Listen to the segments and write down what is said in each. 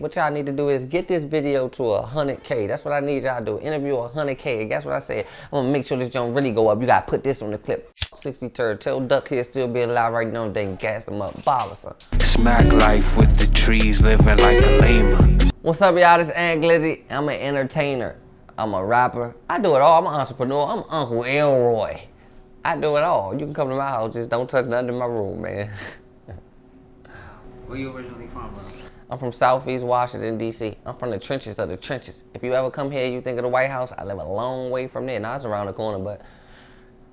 what y'all need to do is get this video to 100K. That's what I need y'all to do. Interview 100K. Guess what I said? I'm gonna make sure this jump really go up. You gotta put this on the clip. 60 turd. Tell Duck here still be alive right now. They can gas him up. Bollison. Smack life with the trees, living like a layman. What's up, y'all? This is Ant Glizzy. I'm an entertainer. I'm a rapper. I do it all. I'm an entrepreneur. I'm Uncle Elroy. I do it all. You can come to my house. Just don't touch nothing in my room, man. Where you originally from, bro? I'm from South East Washington, D.C. I'm from the trenches of the trenches. If you ever come here, you think of the White House, I live a long way from there. Now it's around the corner, but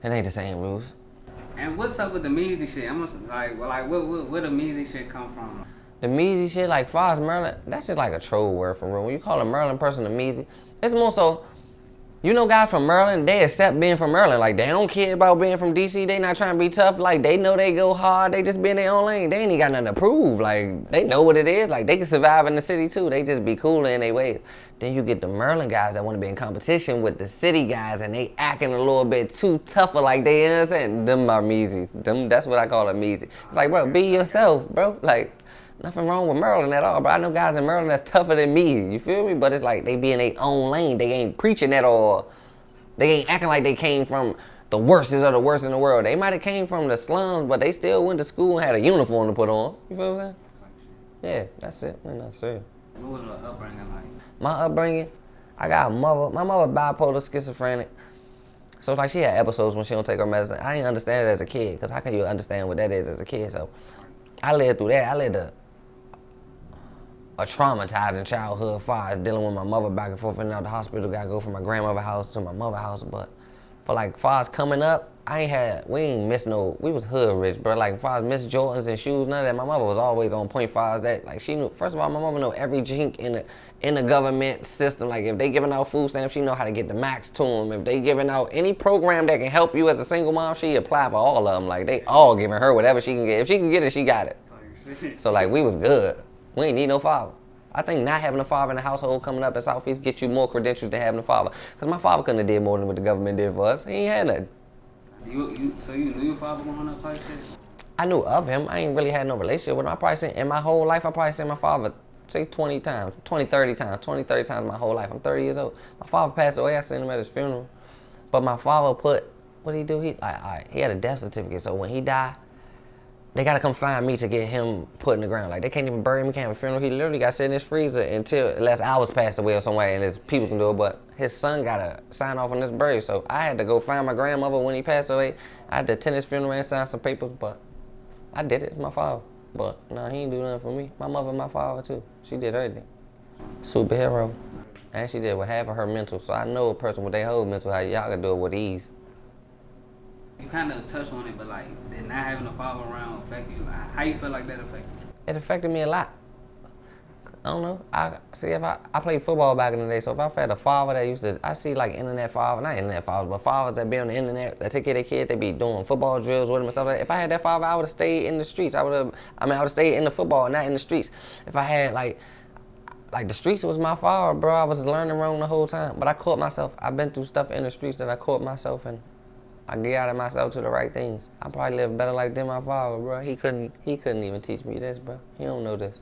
it ain't the same rules. And what's up with the Meezys shit? I'm like where the Meezys shit come from? The Meezys shit, like far as Maryland, that's just like a troll word for real. When you call a Maryland person a Meezy, it's more so, you know, guys from Maryland, they accept being from Maryland. Like, they don't care about being from D.C. They not trying to be tough. Like, they know they go hard. They just be in their own lane. They ain't even got nothing to prove. Like, they know what it is. Like, they can survive in the city, too. They just be cool in their ways. Then you get the Maryland guys that want to be in competition with the city guys, and they acting a little bit too tougher. Like, they, you know what I'm saying? Them are Meezys. That's what I call a Meezy. It's like, bro, be yourself, bro. Like, nothing wrong with Maryland at all, but I know guys in Maryland that's tougher than me. You feel me? But it's like they be in their own lane. They ain't preaching at all. They ain't acting like they came from the worstest of the worst in the world. They might have came from the slums, but they still went to school and had a uniform to put on. You feel what I'm saying? Yeah, that's it. Man, that's it. What was your upbringing like? My upbringing, I got a mother. My mother bipolar, schizophrenic. So it's like she had episodes when she don't take her medicine. I didn't understand it as a kid, because how can you understand what that is as a kid? So I lived through that. I lived a traumatizing childhood as far as dealing with my mother back and forth in and out the hospital. Gotta go from my grandmother's house to my mother's house. But for like far as coming up, we ain't miss no, we was hood rich, bro. Like far as Miss Jordans and shoes, none of that. My mother was always on point far as that. Like she knew, first of all, my mother know every jink in the government system. Like if they giving out food stamps, she know how to get the max to them. If they giving out any program that can help you as a single mom, she apply for all of them. Like they all giving her whatever she can get. If she can get it, she got it. So like we was good. We ain't need no father. I think not having a father in the household coming up at Southeast get you more credentials than having a father. Because my father couldn't have did more than what the government did for us. He ain't had nothing. So you knew your father growing up type shit? I knew of him. I ain't really had no relationship with him. I probably seen, in my whole life, I probably seen my father, say 20 times, 20, 30 times my whole life. I'm 30 years old. My father passed away. I seen him at his funeral. But my father what did he do? He had a death certificate. So when he died, they gotta come find me to get him put in the ground. Like they can't even bury him, can't have a funeral. He literally got sit in his freezer unless I was passed away or somewhere and his people can do it. But his son gotta sign off on this burial. So I had to go find my grandmother when he passed away. I had to attend his funeral and sign some papers, but I did it. It's my father. But no, he ain't do nothing for me. My mother and my father too. She did everything. Superhero. And she did with half of her mental. So I know a person with their whole mental, how y'all can do it with ease. You kind of touched on it, but like, did not having a father around affect you? Like, how you feel like that affected you? It affected me a lot. I don't know. I played football back in the day, so if I had a father that I see like internet fathers, not internet fathers, but fathers that be on the internet, that take care of their kids, they be doing football drills with them and stuff like that. If I had that father, I would have stayed in the streets. I would have stayed in the football, not in the streets. If I had like the streets was my father, bro, I was learning wrong the whole time. But I caught myself. I've been through stuff in the streets that I caught myself in. I get out of myself to the right things. I probably live better like than my father, bro. He couldn't even teach me this, bro. He don't know this.